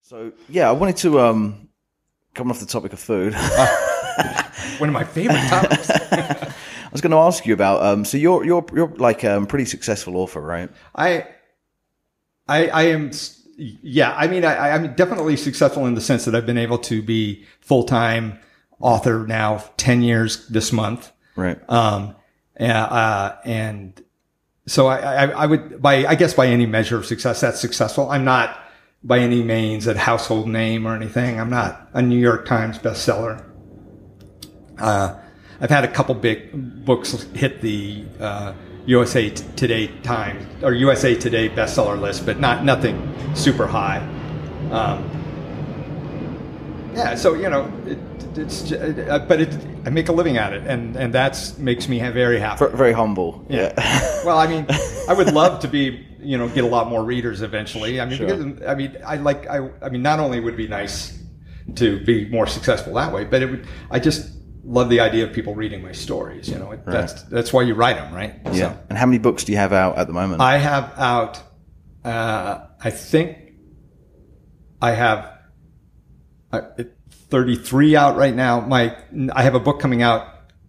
So yeah, I wanted to coming off the topic of food. One of my favorite topics. I was going to ask you about. So you're like a pretty successful author, right? I am. Yeah, I mean, I'm definitely successful in the sense that I've been able to be full-time author now 10 years this month. Right. And so I would, I guess by any measure of success, that's successful. I'm not by any means a household name or anything. I'm not a New York Times bestseller. I've had a couple big books hit the USA Today Times or USA Today bestseller list, but nothing super high. Yeah, so I make a living at it, and that's makes me very happy. Very humble. Yeah. Well, I mean, I would love to be, get a lot more readers eventually. I mean, Sure. because, I mean, not only would it be nice to be more successful that way, but I just love the idea of people reading my stories. That's why you write them, right? Yeah. So, And how many books do you have out at the moment? I have out, I think I have 33 out right now. I have a book coming out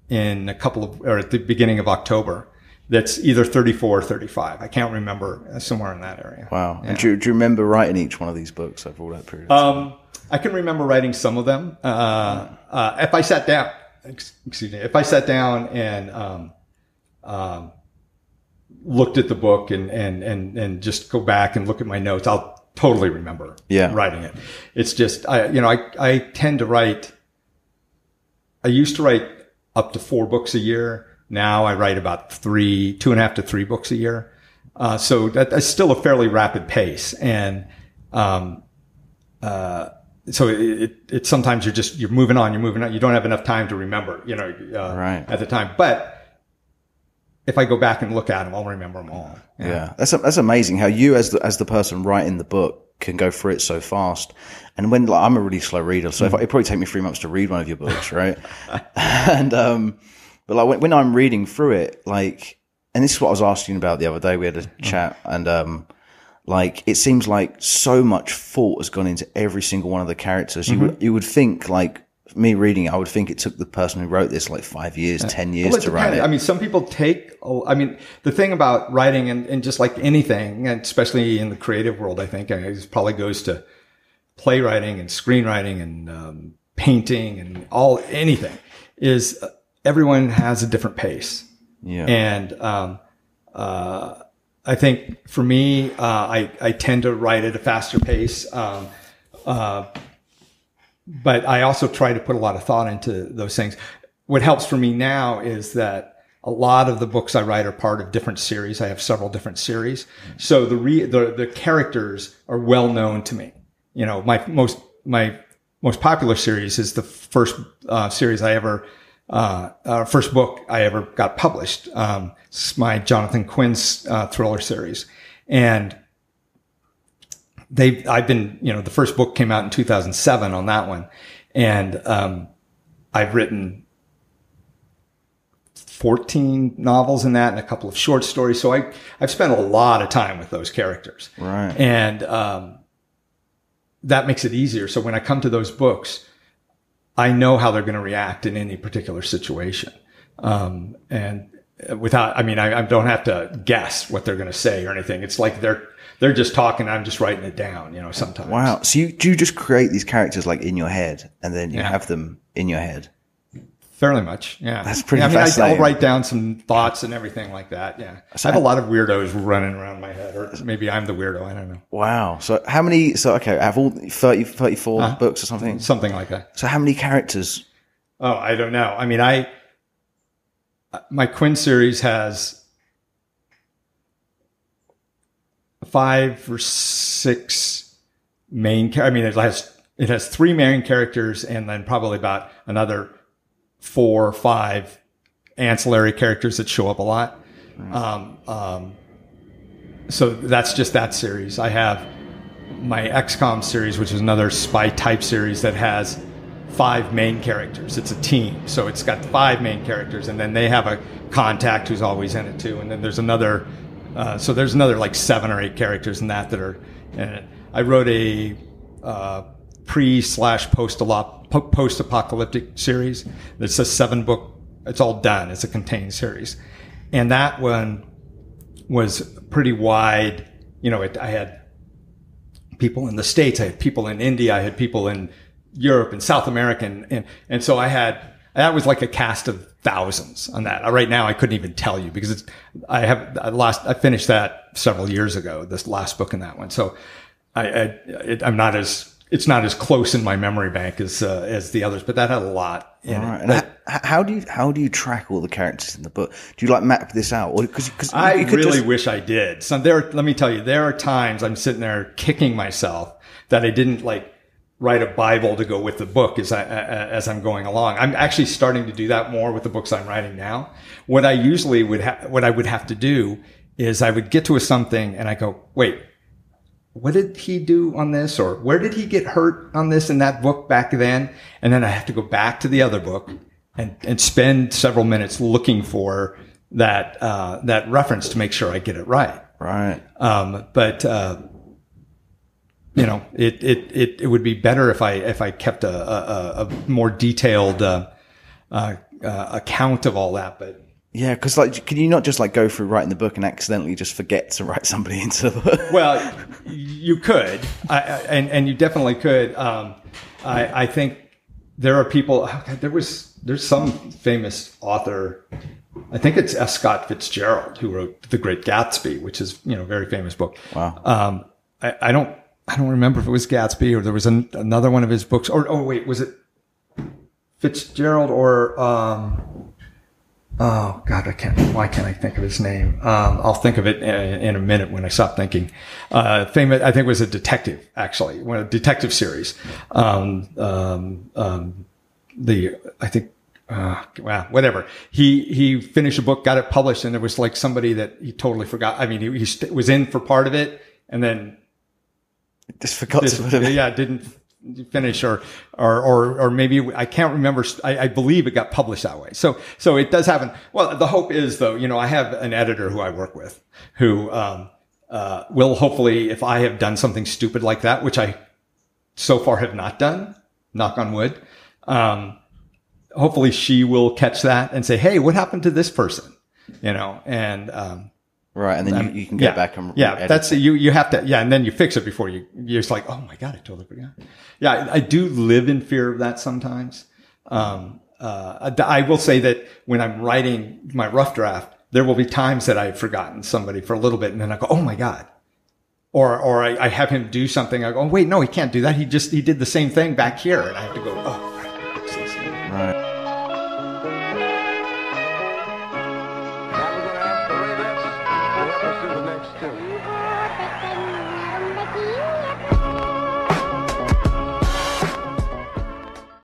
in at the beginning of October. That's either 34 or 35. I can't remember, somewhere in that area. Wow. Yeah. And do you remember writing each one of these books over all that period of time? I can remember writing some of them. If I sat down, and looked at the book and just go back and look at my notes, I'll totally remember writing it. It's just, I tend to write, I used to write up to 4 books a year. Now I write about 2.5 to 3 books a year. So that's still a fairly rapid pace. And, so it sometimes you're moving on. You don't have enough time to remember, Right. at the time. But if I go back and look at them, I'll remember them all. Yeah. That's amazing how you as the person writing the book can go through it so fast. And when I'm a really slow reader, so it'd probably take me 3 months to read one of your books, right? And but like when I'm reading through it, like, and this is what I was asking about the other day. We had a chat, and like it seems like so much thought has gone into every single one of the characters. You would think, like me reading it, I would think it took the person who wrote this like 5 years, 10 years to write it. I mean, some people the thing about writing and just like anything, and especially in the creative world, I think it probably goes to playwriting and screenwriting and painting and anything, is everyone has a different pace. Yeah. And I think for me, I tend to write at a faster pace. But I also try to put a lot of thought into those things. What helps for me now is that a lot of the books I write are part of different series. I have several different series. So the characters are well known to me. My most popular series is the first series I ever first book I ever got published. It's my Jonathan Quinn's thriller series. And I've been, the first book came out in 2007 on that one. And I've written 14 novels in that and a couple of short stories. So I've spent a lot of time with those characters. Right. And that makes it easier. So when I come to those books, I know how they're going to react in any particular situation. And I don't have to guess what they're going to say or anything. It's like they're just talking. I'm just writing it down, sometimes. Wow. So do you just create these characters like in your head and then you have them in your head? Fairly much. Yeah. That's pretty fascinating. I'll write down some thoughts and everything like that. Yeah. So I have a lot of weirdos running around my head, or maybe I'm the weirdo. I don't know. Wow. So how many, I have all 34 books or something? Something like that. So how many characters? Oh, I don't know. I mean, my Quinn series has 5 or 6 main characters. I mean, it has 3 main characters and then probably about another 4 or 5 ancillary characters that show up a lot. Right. So that's just that series. I have my Xcom series, which is another spy type series that has 5 main characters. It's a team. So it's got 5 main characters, and then they have a contact who's always in it too. And then there's another like 7 or 8 characters in that are in it. I wrote a pre/post-apocalyptic series. It's a 7-book. It's all done. It's a contained series, and that one was pretty wide. You know, I had people in the States, I had people in India, I had people in Europe and South America, and so that was like a cast of thousands on that. Right now, I couldn't even tell you because I finished that several years ago, this last book in that one. So it's not as close in my memory bank as the others, but that had a lot in it. And how do you track all the characters in the book? Do you like map this out? Or because I really wish I did. So let me tell you, there are times I'm sitting there kicking myself that I didn't like write a Bible to go with the book as I'm going along. I'm actually starting to do that more with the books I'm writing now. What I usually would have to do is I would get to something and I go, wait, what did he do on this? Or where did he get hurt on this in that book back then? And then I have to go back to the other book and spend several minutes looking for that reference to make sure I get it right. Right. But you know, it would be better if I kept a more detailed account of all that. But yeah, because like, can you not just like go through writing the book and accidentally just forget to write somebody into the book? Well, you could, and you definitely could. I think there are people. There's some famous author. I think it's S. Scott Fitzgerald who wrote The Great Gatsby, which is, you know, a very famous book. Wow. I don't remember if it was Gatsby or there was another one of his books. Or wait, was it Fitzgerald or oh God, why can't I think of his name? I'll think of it in a minute when I stop thinking. Famous, I think it was a detective, actually, a detective series. Whatever. He finished a book, got it published, and there was like somebody that he totally forgot. I mean, he was in for part of it and then just forgot to put it. Yeah, didn't finish or maybe I can't remember. I believe it got published that way. So it does happen. Well, the hope is though, you know, I have an editor who I work with who will hopefully, if I have done something stupid like that, which I so far have not done, knock on wood, hopefully she will catch that and say, hey, what happened to this person? You know, and right, and then you can go back and that's you have to, and then you fix it before you're just like, oh my God, I totally forgot. Yeah, I do live in fear of that sometimes. I will say that when I'm writing my rough draft, there will be times that I've forgotten somebody for a little bit, and then I go, oh my God. Or I have him do something. I go, oh wait, no, he can't do that. He did the same thing back here, and I have to go, oh, right.